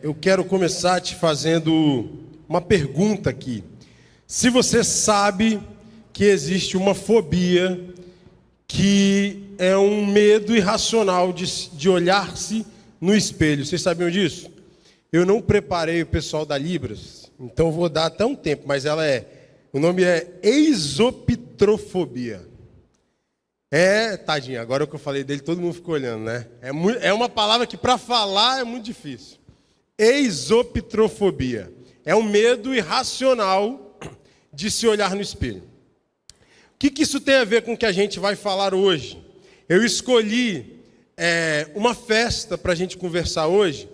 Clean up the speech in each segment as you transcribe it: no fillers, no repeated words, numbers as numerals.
Eu quero começar te fazendo uma pergunta aqui. Se você sabe que existe uma fobia, que é um medo irracional de olhar-se no espelho. Vocês sabiam disso? Eu não preparei o pessoal da Libras, então vou dar até um tempo, mas o nome é eisopitrofobia. Tadinho, agora que eu falei dele, todo mundo ficou olhando, né? É uma palavra que para falar é muito difícil. Eisopitrofobia. É um medo irracional de se olhar no espelho. O que isso tem a ver com o que a gente vai falar hoje? Eu escolhi uma festa para a gente conversar hoje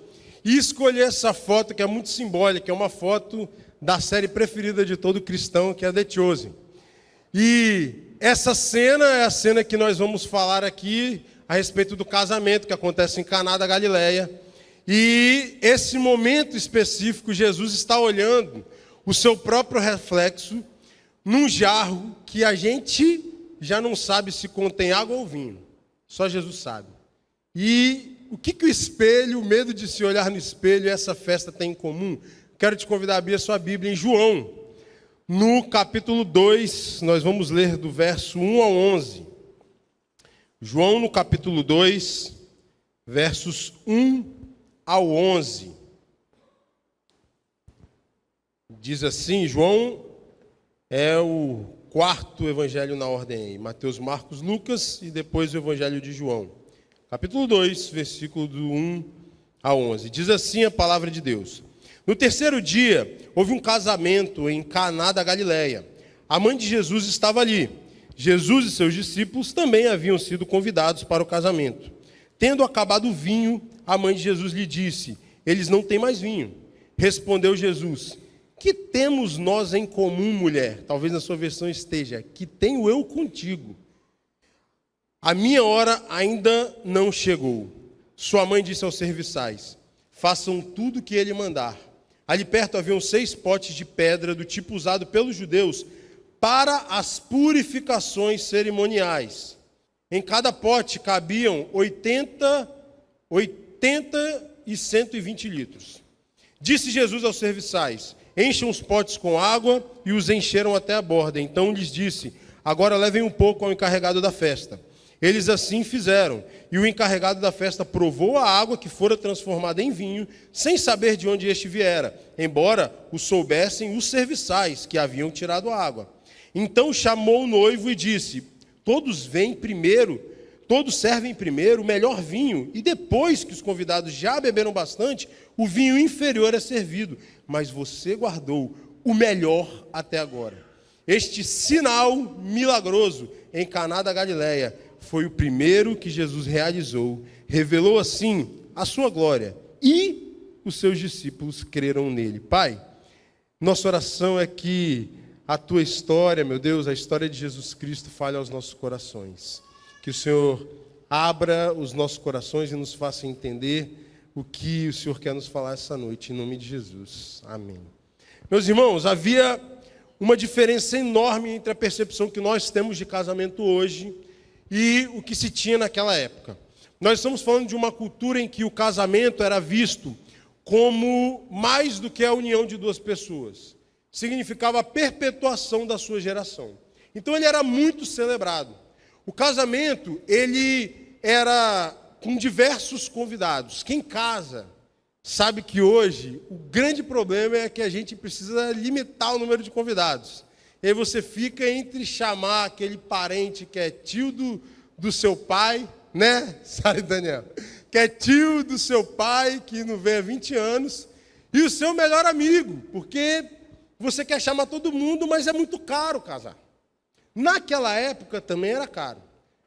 e escolhi essa foto que é muito simbólica, é uma foto da série preferida de todo cristão, que é The Chosen. E essa cena é a cena que nós vamos falar aqui a respeito do casamento que acontece em Caná da Galileia. E esse momento específico, Jesus está olhando o seu próprio reflexo num jarro que a gente já não sabe se contém água ou vinho. Só Jesus sabe. E o que o espelho, o medo de se olhar no espelho e essa festa tem em comum? Quero te convidar a abrir a sua Bíblia em João. No capítulo 2, nós vamos ler do verso 1 ao 11. João, no capítulo 2, versos 1 ao 11. Diz assim, João é o quarto evangelho na ordem aí. Mateus, Marcos, Lucas e depois o evangelho de João. Capítulo 2, versículo do 1 a 11. Diz assim a palavra de Deus. No terceiro dia, houve um casamento em Caná da Galileia. A mãe de Jesus estava ali. Jesus e seus discípulos também haviam sido convidados para o casamento. Tendo acabado o vinho, a mãe de Jesus lhe disse: eles não têm mais vinho. Respondeu Jesus: que temos nós em comum, mulher? Talvez na sua versão esteja: que tenho eu contigo? A minha hora ainda não chegou. Sua mãe disse aos serviçais: façam tudo o que ele mandar. Ali perto haviam 6 potes de pedra do tipo usado pelos judeus para as purificações cerimoniais. Em cada pote cabiam 80 e 120 litros. Disse Jesus aos serviçais: encham os potes com água, e os encheram até a borda. Então lhes disse: agora levem um pouco ao encarregado da festa. Eles assim fizeram, e o encarregado da festa provou a água que fora transformada em vinho, sem saber de onde este viera, embora o soubessem os serviçais que haviam tirado a água. Então chamou o noivo e disse: todos servem primeiro o melhor vinho, e depois que os convidados já beberam bastante, o vinho inferior é servido. Mas você guardou o melhor até agora. Este sinal milagroso em Caná da Galileia foi o primeiro que Jesus realizou. Revelou assim a sua glória, e os seus discípulos creram nele. Pai, nossa oração é que a tua história, meu Deus, a história de Jesus Cristo fale aos nossos corações. Que o Senhor abra os nossos corações e nos faça entender o que o Senhor quer nos falar essa noite, em nome de Jesus. Amém. Meus irmãos, havia uma diferença enorme entre a percepção que nós temos de casamento hoje e o que se tinha naquela época. Nós estamos falando de uma cultura em que o casamento era visto como mais do que a união de 2 pessoas. Significava a perpetuação da sua geração. Então ele era muito celebrado. O casamento, ele era com diversos convidados. Quem casa sabe que hoje o grande problema é que a gente precisa limitar o número de convidados. E aí você fica entre chamar aquele parente que é tio do seu pai, né? Sabe, Daniel? Que é tio do seu pai, que não vem há 20 anos, e o seu melhor amigo, porque você quer chamar todo mundo, mas é muito caro casar. Naquela época também era caro,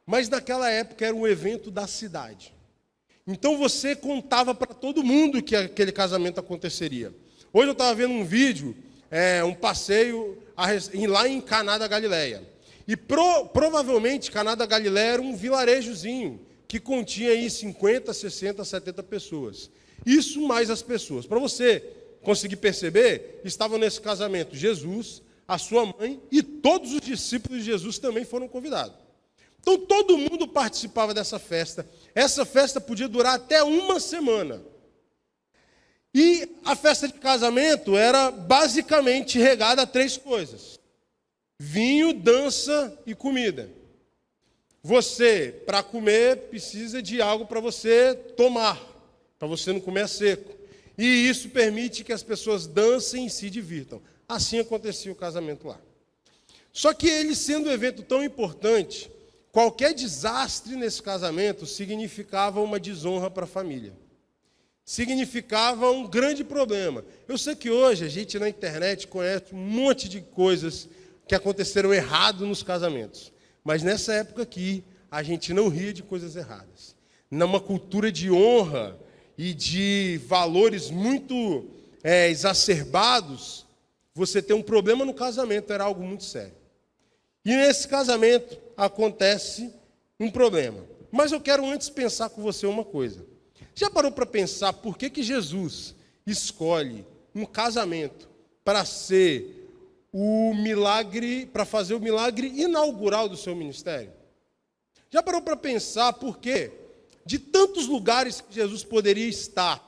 mas naquela época era um evento da cidade. Então você contava para todo mundo que aquele casamento aconteceria. Hoje eu estava vendo um vídeo, um passeio lá em Caná da Galileia. E provavelmente Caná da Galileia era um vilarejozinho que continha aí 50, 60, 70 pessoas. Isso mais as pessoas. Para você conseguir perceber, estavam nesse casamento Jesus, a sua mãe e todos os discípulos de Jesus também foram convidados. Então todo mundo participava dessa festa. Essa festa podia durar até uma semana. E a festa de casamento era basicamente regada a 3 coisas: vinho, dança e comida. Você, para comer, precisa de algo para você tomar, para você não comer seco. E isso permite que as pessoas dancem e se divirtam. Assim acontecia o casamento lá. Só que ele, sendo um evento tão importante, qualquer desastre nesse casamento significava uma desonra para a família. Significava um grande problema. Eu sei que hoje a gente na internet conhece um monte de coisas que aconteceram errado nos casamentos. Mas nessa época aqui, a gente não ria de coisas erradas. Numa cultura de honra e de valores muito exacerbados, você ter um problema no casamento era algo muito sério. E nesse casamento acontece um problema. Mas eu quero antes pensar com você uma coisa. Já parou para pensar por que Jesus escolhe um casamento para ser o milagre, para fazer o milagre inaugural do seu ministério? Já parou para pensar por que, de tantos lugares que Jesus poderia estar,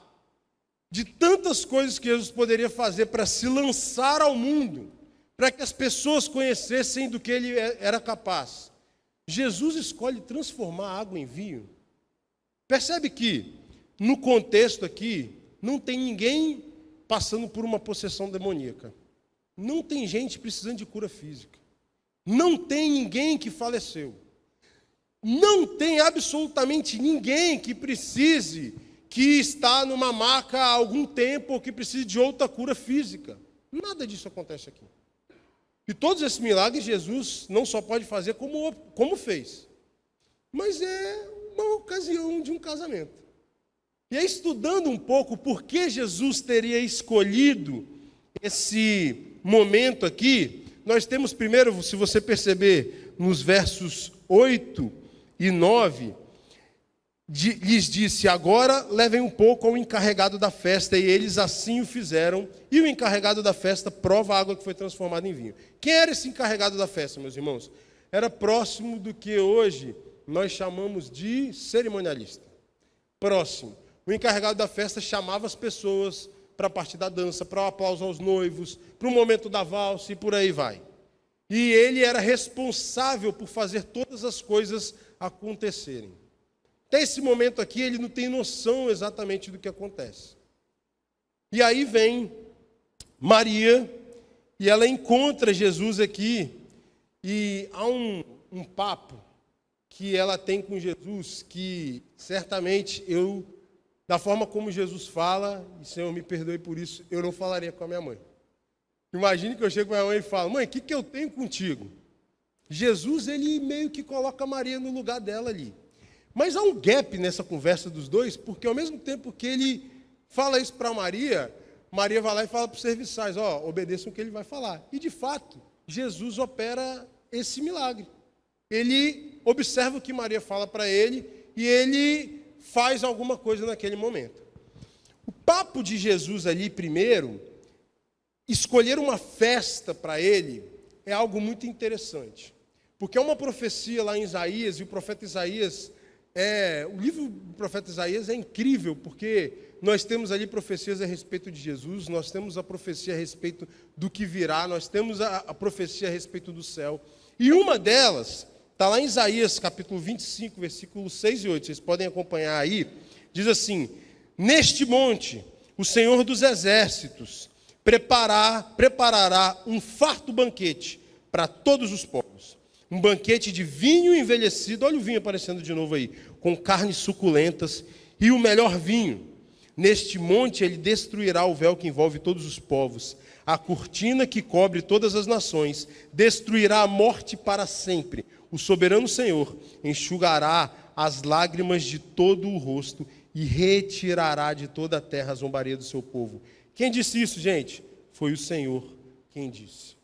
de tantas coisas que Jesus poderia fazer para se lançar ao mundo, para que as pessoas conhecessem do que ele era capaz, Jesus escolhe transformar a água em vinho? Percebe que, no contexto aqui, não tem ninguém passando por uma possessão demoníaca. Não tem gente precisando de cura física. Não tem ninguém que faleceu. Não tem absolutamente ninguém que precise, que está numa maca há algum tempo, ou que precise de outra cura física. Nada disso acontece aqui. E todos esses milagres Jesus não só pode fazer como fez, mas é uma ocasião de um casamento. E aí, estudando um pouco por que Jesus teria escolhido esse momento aqui, nós temos primeiro, se você perceber, nos versos 8 e 9, lhes disse: agora levem um pouco ao encarregado da festa, e eles assim o fizeram, e o encarregado da festa prova a água que foi transformada em vinho. Quem era esse encarregado da festa, meus irmãos? Era próximo do que hoje nós chamamos de cerimonialista. Próximo. O encarregado da festa chamava as pessoas para a parte da dança, para o aplauso aos noivos, para o momento da valsa e por aí vai. E ele era responsável por fazer todas as coisas acontecerem. Até esse momento aqui, ele não tem noção exatamente do que acontece. E aí vem Maria, e ela encontra Jesus aqui, e há um papo que ela tem com Jesus, que certamente da forma como Jesus fala, e Senhor me perdoe por isso, eu não falaria com a minha mãe. Imagine que eu chego com a minha mãe e falo: mãe, o que eu tenho contigo? Jesus, ele meio que coloca Maria no lugar dela ali. Mas há um gap nessa conversa dos dois, porque ao mesmo tempo que ele fala isso para Maria, Maria vai lá e fala para os serviçais: obedeçam o que ele vai falar. E de fato, Jesus opera esse milagre. Ele observa o que Maria fala para ele e ele faz alguma coisa naquele momento. O papo de Jesus ali, primeiro, escolher uma festa para ele é algo muito interessante. Porque é uma profecia lá em Isaías, e o profeta Isaías, o livro do profeta Isaías é incrível, porque nós temos ali profecias a respeito de Jesus, nós temos a profecia a respeito do que virá, nós temos a profecia a respeito do céu. E uma delas está lá em Isaías, capítulo 25, versículos 6 e 8, vocês podem acompanhar aí, diz assim: neste monte, o Senhor dos exércitos preparará um farto banquete para todos os povos, um banquete de vinho envelhecido, olha o vinho aparecendo de novo aí, com carnes suculentas e o melhor vinho. Neste monte ele destruirá o véu que envolve todos os povos, a cortina que cobre todas as nações, destruirá a morte para sempre. O soberano Senhor enxugará as lágrimas de todo o rosto e retirará de toda a terra a zombaria do seu povo. Quem disse isso, gente? Foi o Senhor quem disse.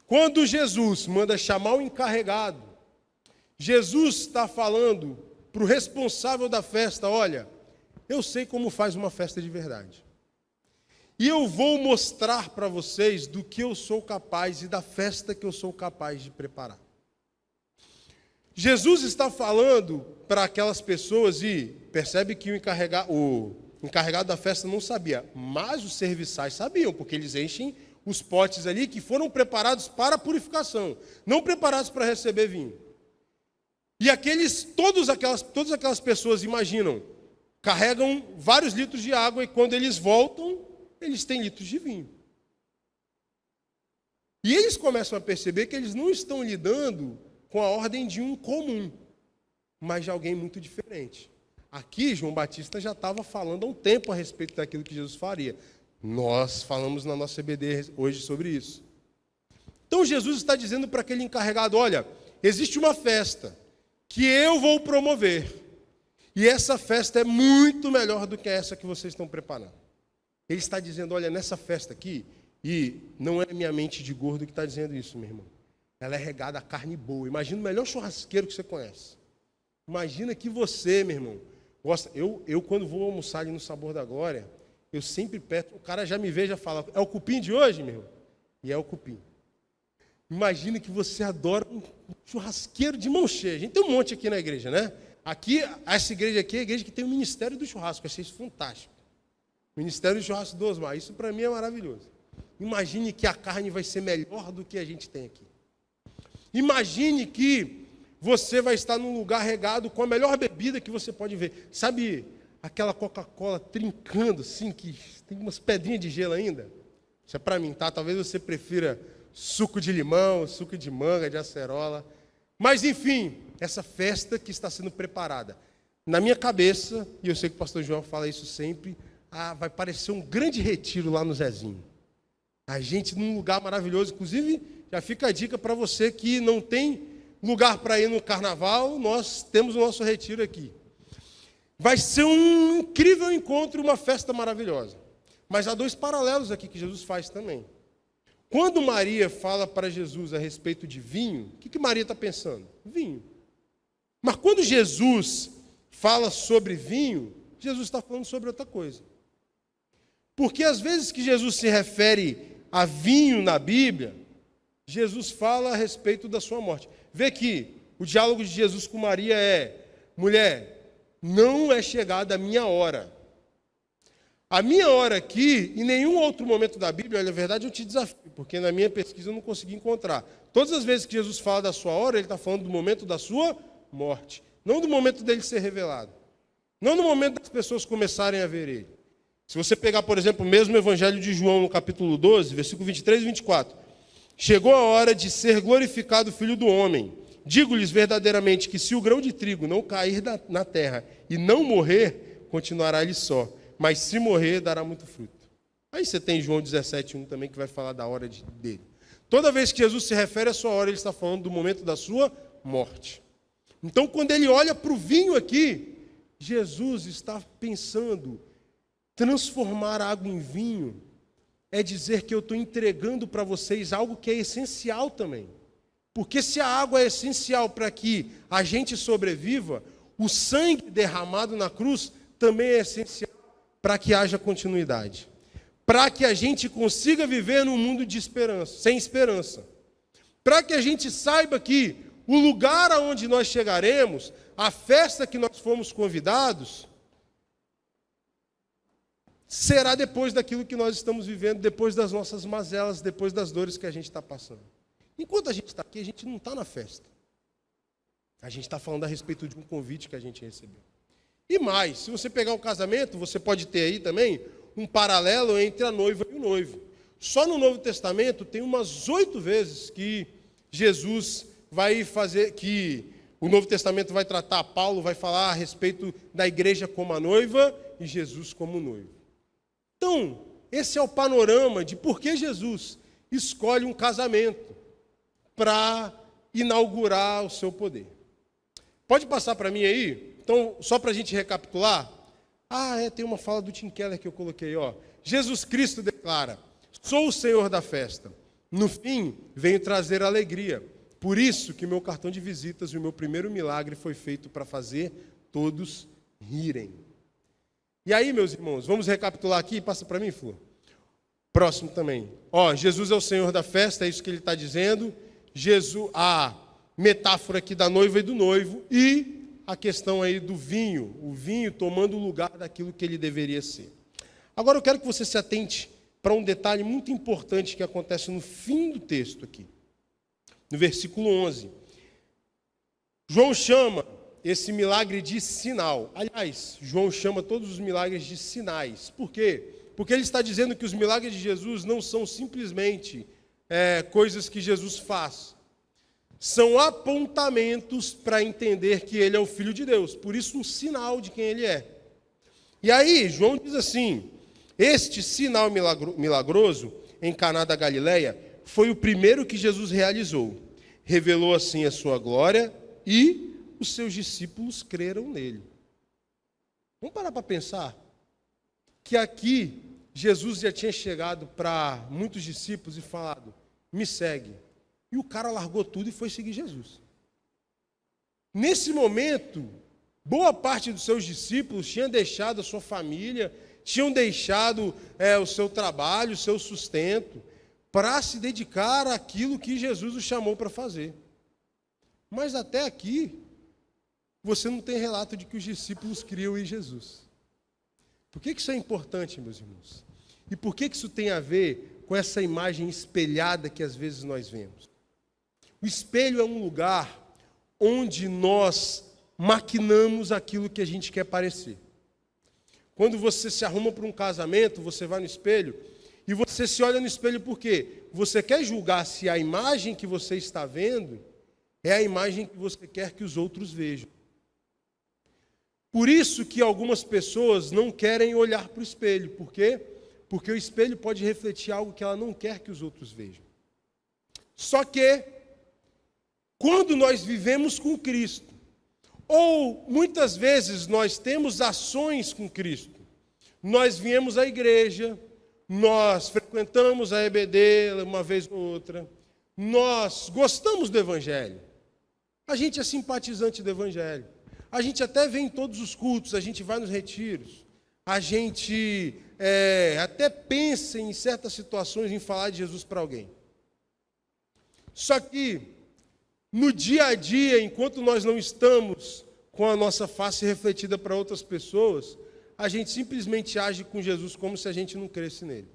Quando Jesus manda chamar o encarregado, Jesus está falando para o responsável da festa: olha, eu sei como faz uma festa de verdade. E eu vou mostrar para vocês do que eu sou capaz e da festa que eu sou capaz de preparar. Jesus está falando para aquelas pessoas, e percebe que o encarregado da festa não sabia, mas os serviçais sabiam, porque eles enchem os potes ali que foram preparados para a purificação, não preparados para receber vinho. E todas aquelas pessoas, imaginam, carregam vários litros de água e quando eles voltam, eles têm litros de vinho. E eles começam a perceber que eles não estão lidando com a ordem de um comum, mas de alguém muito diferente. Aqui, João Batista já estava falando há um tempo a respeito daquilo que Jesus faria. Nós falamos na nossa EBD hoje sobre isso. Então Jesus está dizendo para aquele encarregado, olha, existe uma festa que eu vou promover. E essa festa é muito melhor do que essa que vocês estão preparando. Ele está dizendo, olha, nessa festa aqui, e não é minha mente de gordo que está dizendo isso, meu irmão. Ela é regada a carne boa. Imagina o melhor churrasqueiro que você conhece. Imagina que você, meu irmão, gosta. Eu quando vou almoçar ali no Sabor da Glória, eu sempre peço, o cara já me vê e já fala, é o cupim de hoje, meu irmão? E é o cupim. Imagina que você adora um churrasqueiro de mão cheia. A gente tem um monte aqui na igreja, né? Aqui, essa igreja aqui é a igreja que tem o Ministério do Churrasco. Eu achei isso fantástico. Ministério do Churrasco do Osmar. Isso para mim é maravilhoso. Imagine que a carne vai ser melhor do que a gente tem aqui. Imagine que você vai estar num lugar regado com a melhor bebida que você pode ver. Sabe aquela Coca-Cola trincando, assim, que tem umas pedrinhas de gelo ainda? Isso é para mim, tá? Talvez você prefira suco de limão, suco de manga, de acerola. Mas, enfim, essa festa que está sendo preparada. Na minha cabeça, e eu sei que o pastor João fala isso sempre, vai parecer um grande retiro lá no Zezinho. A gente num lugar maravilhoso. Inclusive, já fica a dica para você que não tem lugar para ir no carnaval, nós temos o nosso retiro aqui. Vai ser um incrível encontro, uma festa maravilhosa. Mas há dois paralelos aqui que Jesus faz também. Quando Maria fala para Jesus a respeito de vinho, o que Maria está pensando? Vinho. Mas quando Jesus fala sobre vinho, Jesus está falando sobre outra coisa. Porque às vezes que Jesus se refere a vinho na Bíblia, Jesus fala a respeito da sua morte. Vê que o diálogo de Jesus com Maria é, mulher, não é chegada a minha hora. A minha hora aqui, em nenhum outro momento da Bíblia, na verdade eu te desafio, porque na minha pesquisa eu não consegui encontrar. Todas as vezes que Jesus fala da sua hora, ele está falando do momento da sua morte. Não do momento dele ser revelado. Não no momento das pessoas começarem a ver ele. Se você pegar, por exemplo, o mesmo Evangelho de João, no capítulo 12, versículo 23 e 24. Chegou a hora de ser glorificado o Filho do Homem. Digo-lhes verdadeiramente que se o grão de trigo não cair na terra e não morrer, continuará ele só. Mas se morrer, dará muito fruto. Aí você tem João 17:1 também, que vai falar da hora dele. Toda vez que Jesus se refere à sua hora, ele está falando do momento da sua morte. Então, quando ele olha para o vinho aqui, Jesus está pensando, transformar água em vinho é dizer que eu estou entregando para vocês algo que é essencial também. Porque se a água é essencial para que a gente sobreviva, o sangue derramado na cruz também é essencial para que haja continuidade. Para que a gente consiga viver num mundo de esperança, sem esperança. Para que a gente saiba que o lugar aonde nós chegaremos, a festa que nós fomos convidados, será depois daquilo que nós estamos vivendo, depois das nossas mazelas, depois das dores que a gente está passando. Enquanto a gente está aqui, a gente não está na festa. A gente está falando a respeito de um convite que a gente recebeu. E mais, se você pegar o casamento, você pode ter aí também um paralelo entre a noiva e o noivo. Só no Novo Testamento tem umas 8 vezes que Jesus vai fazer, que o Novo Testamento vai tratar, Paulo vai falar a respeito da igreja como a noiva e Jesus como noivo. Então, esse é o panorama de por que Jesus escolhe um casamento para inaugurar o seu poder. Pode passar para mim aí? Então, só para a gente recapitular. Tem uma fala do Tim Keller que eu coloquei. Jesus Cristo declara, sou o Senhor da festa. No fim, venho trazer alegria. Por isso que meu cartão de visitas e o meu primeiro milagre foi feito para fazer todos rirem. E aí, meus irmãos, vamos recapitular aqui. Passa para mim, Flor. Próximo também. Jesus é o Senhor da festa, é isso que ele está dizendo. A metáfora aqui da noiva e do noivo. E a questão aí do vinho, o vinho tomando o lugar daquilo que ele deveria ser. Agora eu quero que você se atente para um detalhe muito importante que acontece no fim do texto aqui. No versículo 11. João chama esse milagre de sinal. Aliás, João chama todos os milagres de sinais. Por quê? Porque ele está dizendo que os milagres de Jesus não são simplesmente coisas que Jesus faz. São apontamentos para entender que ele é o Filho de Deus. Por isso, um sinal de quem ele é. E aí, João diz assim: este sinal milagroso em Caná da Galileia foi o primeiro que Jesus realizou. Revelou assim a sua glória e os seus discípulos creram nele. Vamos parar para pensar que aqui Jesus já tinha chegado para muitos discípulos e falado: me segue. E o cara largou tudo e foi seguir Jesus. Nesse momento, boa parte dos seus discípulos tinha deixado a sua família, tinham deixado o seu trabalho, o seu sustento, para se dedicar àquilo que Jesus os chamou para fazer. Mas até aqui, você não tem relato de que os discípulos criam em Jesus. Por que isso é importante, meus irmãos? E por que isso tem a ver com essa imagem espelhada que às vezes nós vemos? O espelho é um lugar onde nós maquinamos aquilo que a gente quer parecer. Quando você se arruma para um casamento, você vai no espelho e você se olha no espelho por quê? Você quer julgar se a imagem que você está vendo é a imagem que você quer que os outros vejam. Por isso que algumas pessoas não querem olhar para o espelho. Por quê? Porque o espelho pode refletir algo que ela não quer que os outros vejam. Só que, quando nós vivemos com Cristo, ou muitas vezes nós temos ações com Cristo, nós viemos à igreja, nós frequentamos a EBD uma vez ou outra, nós gostamos do Evangelho, a gente é simpatizante do Evangelho, a gente até vem em todos os cultos, a gente vai nos retiros, a gente até pensa em certas situações em falar de Jesus para alguém. Só que, no dia a dia, enquanto nós não estamos com a nossa face refletida para outras pessoas, a gente simplesmente age com Jesus como se a gente não cresce nele.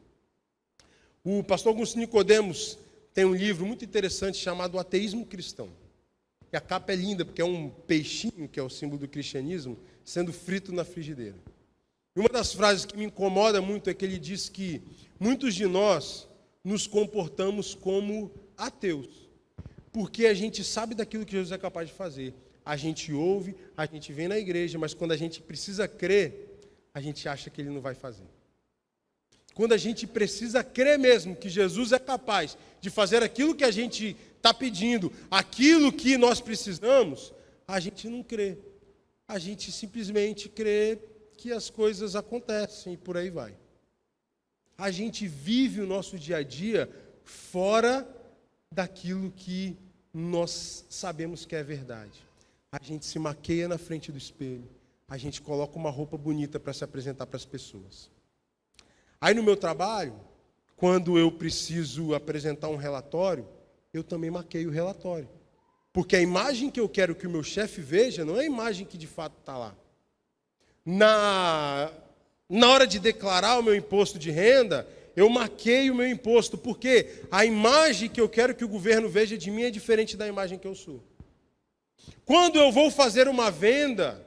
O pastor Augusto Nicodemos tem um livro muito interessante chamado O Ateísmo Cristão. E a capa é linda, porque é um peixinho, que é o símbolo do cristianismo, sendo frito na frigideira. E uma das frases que me incomoda muito é que ele diz que muitos de nós nos comportamos como ateus, porque a gente sabe daquilo que Jesus é capaz de fazer. A gente ouve, a gente vem na igreja, mas quando a gente precisa crer, a gente acha que ele não vai fazer. Quando a gente precisa crer mesmo que Jesus é capaz de fazer aquilo que a gente está pedindo, aquilo que nós precisamos, a gente não crê. A gente simplesmente crê que as coisas acontecem e por aí vai. A gente vive o nosso dia a dia fora daquilo que nós sabemos que é verdade. A gente se maqueia na frente do espelho, a gente coloca uma roupa bonita para se apresentar para as pessoas. Aí no meu trabalho, quando eu preciso apresentar um relatório, eu também maqueio o relatório. Porque a imagem que eu quero que o meu chefe veja não é a imagem que de fato está lá. Na hora de declarar o meu imposto de renda, eu maqueio o meu imposto, porque a imagem que eu quero que o governo veja de mim é diferente da imagem que eu sou. Quando eu vou fazer uma venda,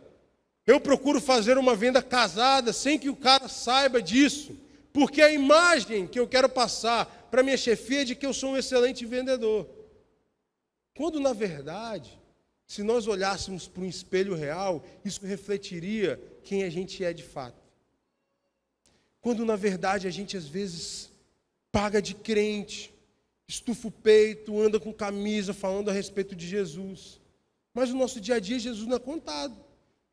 eu procuro fazer uma venda casada, sem que o cara saiba disso, porque a imagem que eu quero passar para minha chefia é de que eu sou um excelente vendedor. Quando, na verdade, se nós olhássemos para um espelho real, isso refletiria quem a gente é de fato. Quando, na verdade, a gente, às vezes, paga de crente, estufa o peito, anda com camisa, falando a respeito de Jesus. Mas no nosso dia a dia, Jesus não é contado.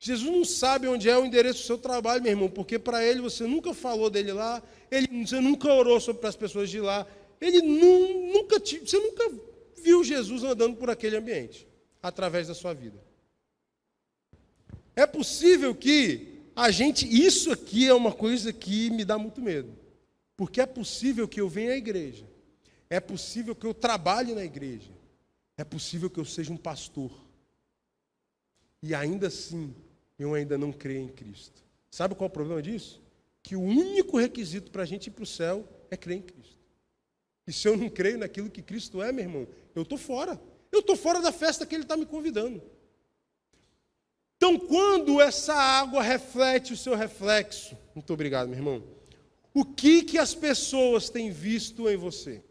Jesus não sabe onde é o endereço do seu trabalho, meu irmão, porque para ele você nunca falou dele lá, você nunca orou sobre as pessoas de lá, você nunca viu Jesus andando por aquele ambiente, através da sua vida. É possível que isso aqui é uma coisa que me dá muito medo, porque é possível que eu venha à igreja, é possível que eu trabalhe na igreja, é possível que eu seja um pastor, e ainda assim eu ainda não creio em Cristo. Sabe qual é o problema disso? Que o único requisito para a gente ir para o céu é crer em Cristo. E se eu não creio naquilo que Cristo é, meu irmão, eu estou fora. Eu estou fora da festa que Ele está me convidando. Então, quando essa água reflete o seu reflexo, muito obrigado, meu irmão, o que as pessoas têm visto em você?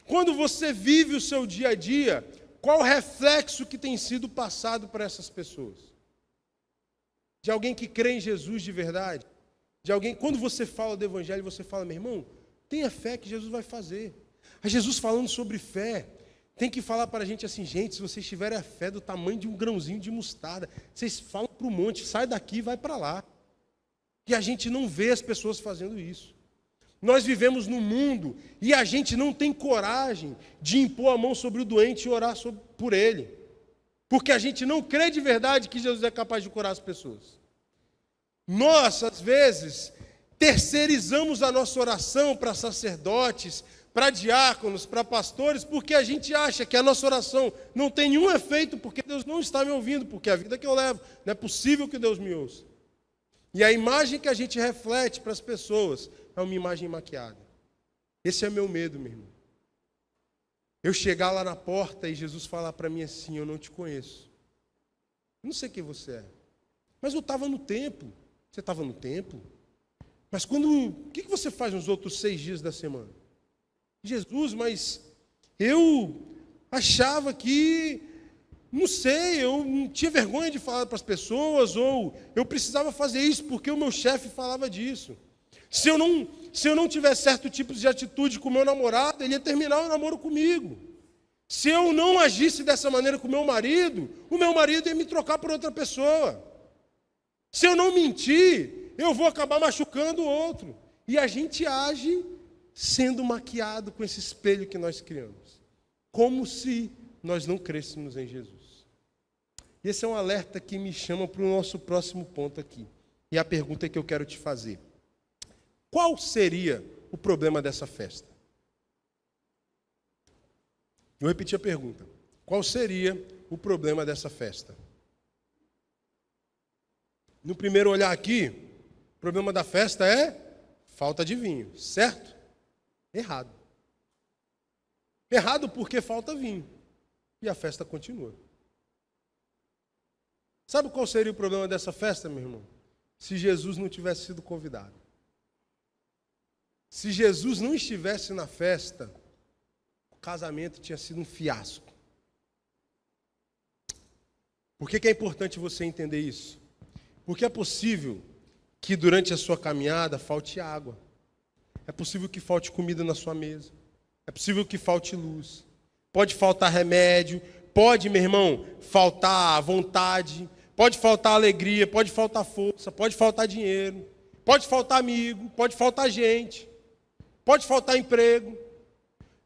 Quando você vive o seu dia a dia, qual o reflexo que tem sido passado para essas pessoas? De alguém que crê em Jesus de verdade? De alguém, quando você fala do Evangelho, você fala, meu irmão, tenha fé que Jesus vai fazer. A Jesus falando sobre fé, tem que falar para a gente assim, gente, se vocês tiverem a fé do tamanho de um grãozinho de mostarda, vocês falam para o monte, sai daqui e vai para lá. E a gente não vê as pessoas fazendo isso. Nós vivemos num mundo e a gente não tem coragem de impor a mão sobre o doente e orar por ele. Porque a gente não crê de verdade que Jesus é capaz de curar as pessoas. Nós, às vezes, terceirizamos a nossa oração para sacerdotes, para diáconos, para pastores, porque a gente acha que a nossa oração não tem nenhum efeito, porque Deus não está me ouvindo, porque a vida que eu levo, não é possível que Deus me ouça. E a imagem que a gente reflete para as pessoas é uma imagem maquiada. Esse é meu medo, meu irmão. Eu chegar lá na porta e Jesus falar para mim assim, eu não te conheço. Eu não sei quem você é. Mas eu estava no templo. Você estava no templo? Mas o que você faz nos outros 6 dias da semana? Jesus, mas eu achava que, não sei, eu não tinha vergonha de falar para as pessoas, ou eu precisava fazer isso porque o meu chefe falava disso. Se eu não tivesse certo tipo de atitude com o meu namorado, ele ia terminar o namoro comigo. Se eu não agisse dessa maneira com o meu marido ia me trocar por outra pessoa. Se eu não mentir, eu vou acabar machucando o outro. E a gente age sendo maquiado com esse espelho que nós criamos. Como se nós não crêssemos em Jesus. Esse é um alerta que me chama para o nosso próximo ponto aqui. E a pergunta que eu quero te fazer. Qual seria o problema dessa festa? Eu repeti a pergunta. Qual seria o problema dessa festa? No primeiro olhar aqui, o problema da festa é falta de vinho, certo? Errado. Errado porque falta vinho. E a festa continua. Sabe qual seria o problema dessa festa, meu irmão? Se Jesus não tivesse sido convidado. Se Jesus não estivesse na festa, o casamento tinha sido um fiasco. Por que é importante você entender isso? Porque é possível que durante a sua caminhada falte água. É possível que falte comida na sua mesa. É possível que falte luz. Pode faltar remédio. Pode, meu irmão, faltar vontade. Pode faltar alegria. Pode faltar força. Pode faltar dinheiro. Pode faltar amigo. Pode faltar gente. Pode faltar emprego.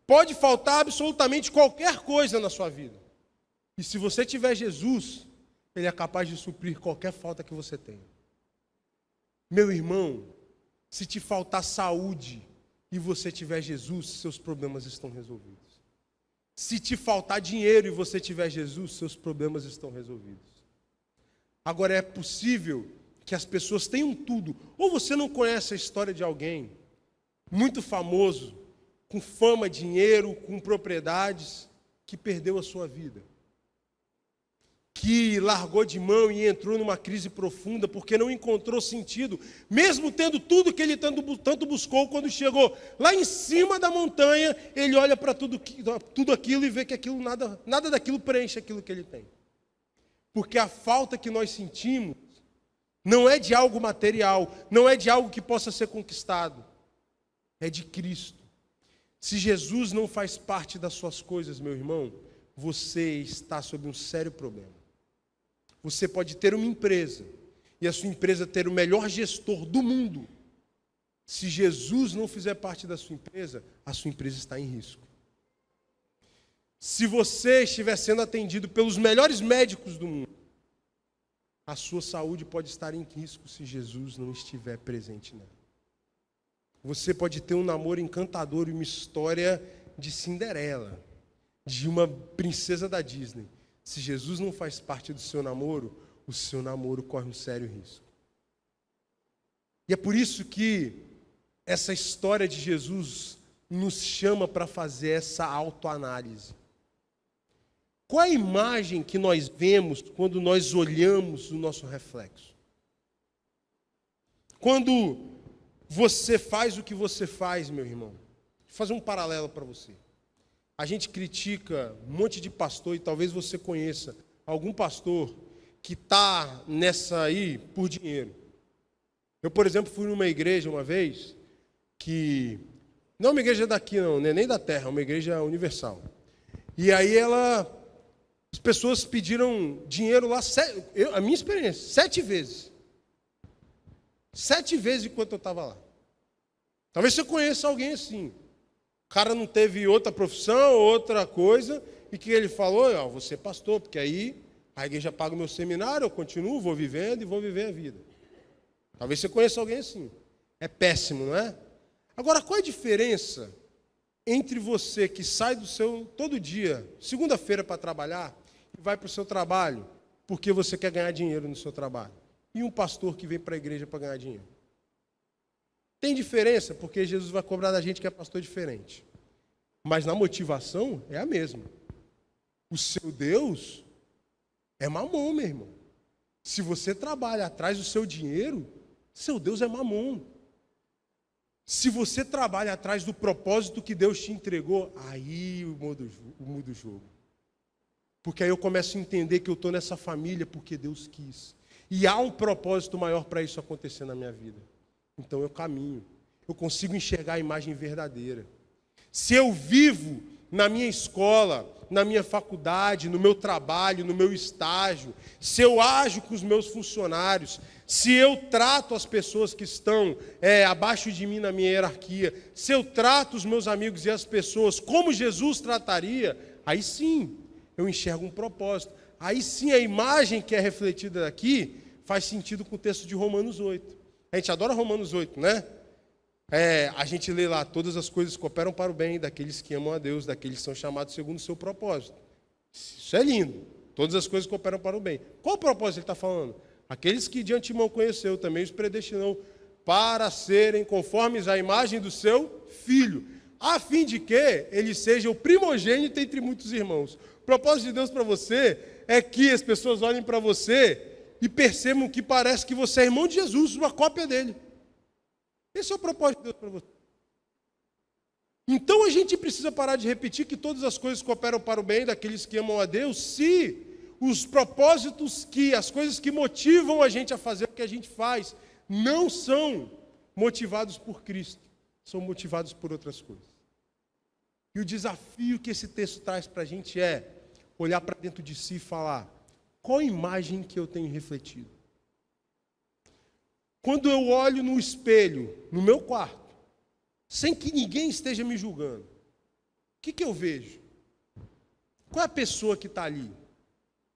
Pode faltar absolutamente qualquer coisa na sua vida. E se você tiver Jesus, Ele é capaz de suprir qualquer falta que você tenha. Meu irmão, se te faltar saúde e você tiver Jesus, seus problemas estão resolvidos. Se te faltar dinheiro e você tiver Jesus, seus problemas estão resolvidos. Agora é possível que as pessoas tenham tudo. Ou você não conhece a história de alguém muito famoso, com fama, dinheiro, com propriedades, que perdeu a sua vida. Que largou de mão e entrou numa crise profunda porque não encontrou sentido, mesmo tendo tudo que ele tanto buscou. Quando chegou lá em cima da montanha, ele olha para tudo aquilo e vê que aquilo, nada daquilo preenche aquilo que ele tem. Porque a falta que nós sentimos não é de algo material, não é de algo que possa ser conquistado, é de Cristo. Se Jesus não faz parte das suas coisas, meu irmão, você está sob um sério problema. Você pode ter uma empresa, e a sua empresa ter o melhor gestor do mundo. Se Jesus não fizer parte da sua empresa, a sua empresa está em risco. Se você estiver sendo atendido pelos melhores médicos do mundo, a sua saúde pode estar em risco se Jesus não estiver presente nela. Você pode ter um namoro encantador e uma história de Cinderela, de uma princesa da Disney. Se Jesus não faz parte do seu namoro, o seu namoro corre um sério risco. E é por isso que essa história de Jesus nos chama para fazer essa autoanálise. Qual a imagem que nós vemos quando nós olhamos o nosso reflexo? Quando você faz o que você faz, meu irmão, vou fazer um paralelo para você. A gente critica um monte de pastor, e talvez você conheça algum pastor que está nessa aí por dinheiro. Eu, por exemplo, fui numa igreja uma vez, que não é uma igreja daqui não, né? Nem da terra, é uma igreja universal. E aí as pessoas pediram dinheiro lá, a minha experiência, 7 vezes. 7 vezes enquanto eu estava lá. Talvez você conheça alguém assim. O cara não teve outra profissão, outra coisa, e que ele falou, ó, você é pastor, porque aí a igreja paga o meu seminário, eu continuo, vou vivendo e vou viver a vida. Talvez você conheça alguém assim. É péssimo, não é? Agora, qual é a diferença entre você que sai do seu, todo dia, segunda-feira para trabalhar, e vai para o seu trabalho, porque você quer ganhar dinheiro no seu trabalho, e um pastor que vem para a igreja para ganhar dinheiro? Tem diferença, porque Jesus vai cobrar da gente que é pastor diferente. Mas na motivação é a mesma. O seu Deus é mamon, meu irmão. Se você trabalha atrás do seu dinheiro, seu Deus é mamon. Se você trabalha atrás do propósito que Deus te entregou, aí muda o jogo. Porque aí eu começo a entender que eu estou nessa família porque Deus quis. E há um propósito maior para isso acontecer na minha vida. Então eu caminho. Eu consigo enxergar a imagem verdadeira. Se eu vivo na minha escola, na minha faculdade, no meu trabalho, no meu estágio, se eu ajo com os meus funcionários, se eu trato as pessoas que estão abaixo de mim na minha hierarquia, se eu trato os meus amigos e as pessoas como Jesus trataria, aí sim eu enxergo um propósito. Aí sim a imagem que é refletida aqui faz sentido com o texto de Romanos 8. A gente adora Romanos 8, né? A gente lê lá, todas as coisas cooperam para o bem daqueles que amam a Deus, daqueles que são chamados segundo o seu propósito. Isso é lindo. Todas as coisas cooperam para o bem. Qual o propósito ele está falando? Aqueles que de antemão conheceu, também os predestinou para serem conformes à imagem do seu Filho, a fim de que ele seja o primogênito entre muitos irmãos. O propósito de Deus para você é que as pessoas olhem para você e percebam que parece que você é irmão de Jesus, uma cópia dele. Esse é o propósito de Deus para você. Então a gente precisa parar de repetir que todas as coisas cooperam para o bem daqueles que amam a Deus, se os propósitos as coisas que motivam a gente a fazer o que a gente faz, não são motivados por Cristo, são motivados por outras coisas. E o desafio que esse texto traz para a gente é olhar para dentro de si e falar, qual imagem que eu tenho refletido? Quando eu olho no espelho, no meu quarto, sem que ninguém esteja me julgando, o que eu vejo? Qual é a pessoa que está ali?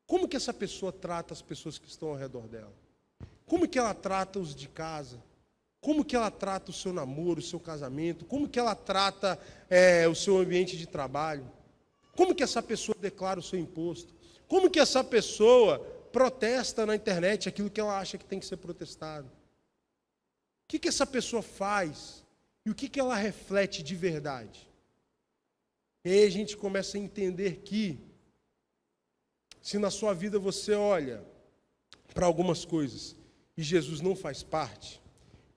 Como que essa pessoa trata as pessoas que estão ao redor dela? Como que ela trata os de casa? Como que ela trata o seu namoro, o seu casamento? Como que ela trata o seu ambiente de trabalho? Como que essa pessoa declara o seu imposto? Como que essa pessoa protesta na internet aquilo que ela acha que tem que ser protestado? O que essa pessoa faz? E o que ela reflete de verdade? E aí a gente começa a entender que, se na sua vida você olha para algumas coisas e Jesus não faz parte,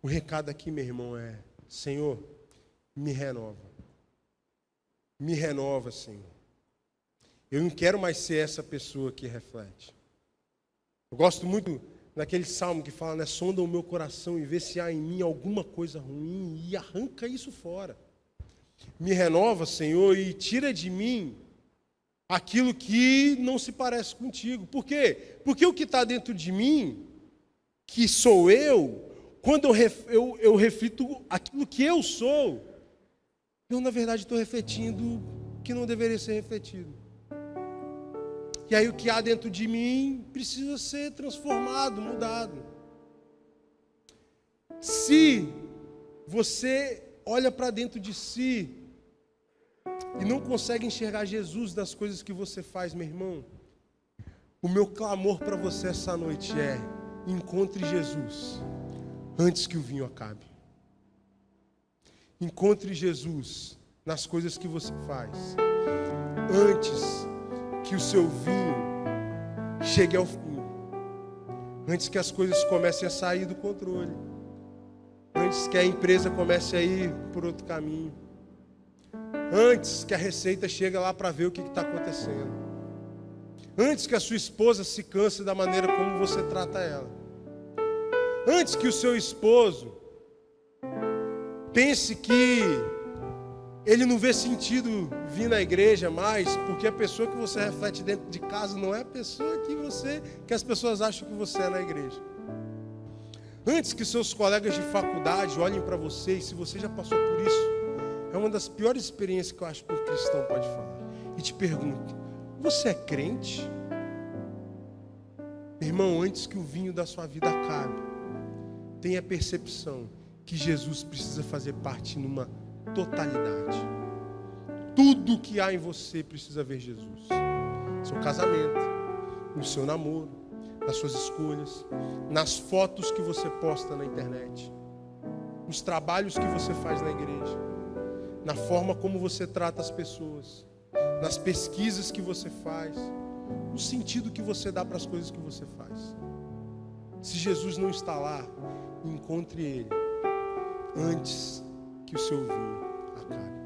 o recado aqui, meu irmão, é: Senhor, me renova. Me renova, Senhor. Eu não quero mais ser essa pessoa que reflete. Eu gosto muito daquele salmo que fala, né? Sonda o meu coração e vê se há em mim alguma coisa ruim e arranca isso fora. Me renova, Senhor, e tira de mim aquilo que não se parece contigo. Por quê? Porque o que está dentro de mim, que sou eu, quando eu reflito aquilo que eu sou, eu, na verdade, estou refletindo o que não deveria ser refletido. E aí o que há dentro de mim precisa ser transformado, mudado. Se você olha para dentro de si e não consegue enxergar Jesus das coisas que você faz, meu irmão, O meu clamor para você essa noite é: encontre Jesus antes que o vinho acabe. Encontre Jesus nas coisas que você faz, antes que o seu vinho chegue ao fim, antes que as coisas comecem a sair do controle, antes que a empresa comece a ir por outro caminho, antes que a receita chegue lá para ver o que está acontecendo, antes que a sua esposa se canse da maneira como você trata ela, antes que o seu esposo pense que ele não vê sentido vir na igreja mais, porque a pessoa que você reflete dentro de casa não é a pessoa que as pessoas acham que você é na igreja. Antes que seus colegas de faculdade olhem para você, e se você já passou por isso, é uma das piores experiências que eu acho que um cristão pode falar, e te pergunto: você é crente? Irmão, antes que o vinho da sua vida acabe, tenha a percepção que Jesus precisa fazer parte numa totalidade. Tudo que há em você precisa ver Jesus. Seu casamento, no seu namoro, nas suas escolhas, nas fotos que você posta na internet, nos trabalhos que você faz na igreja, na forma como você trata as pessoas, nas pesquisas que você faz, no sentido que você dá para as coisas que você faz. Se Jesus não está lá, encontre Ele antes que o seu vinho acabe.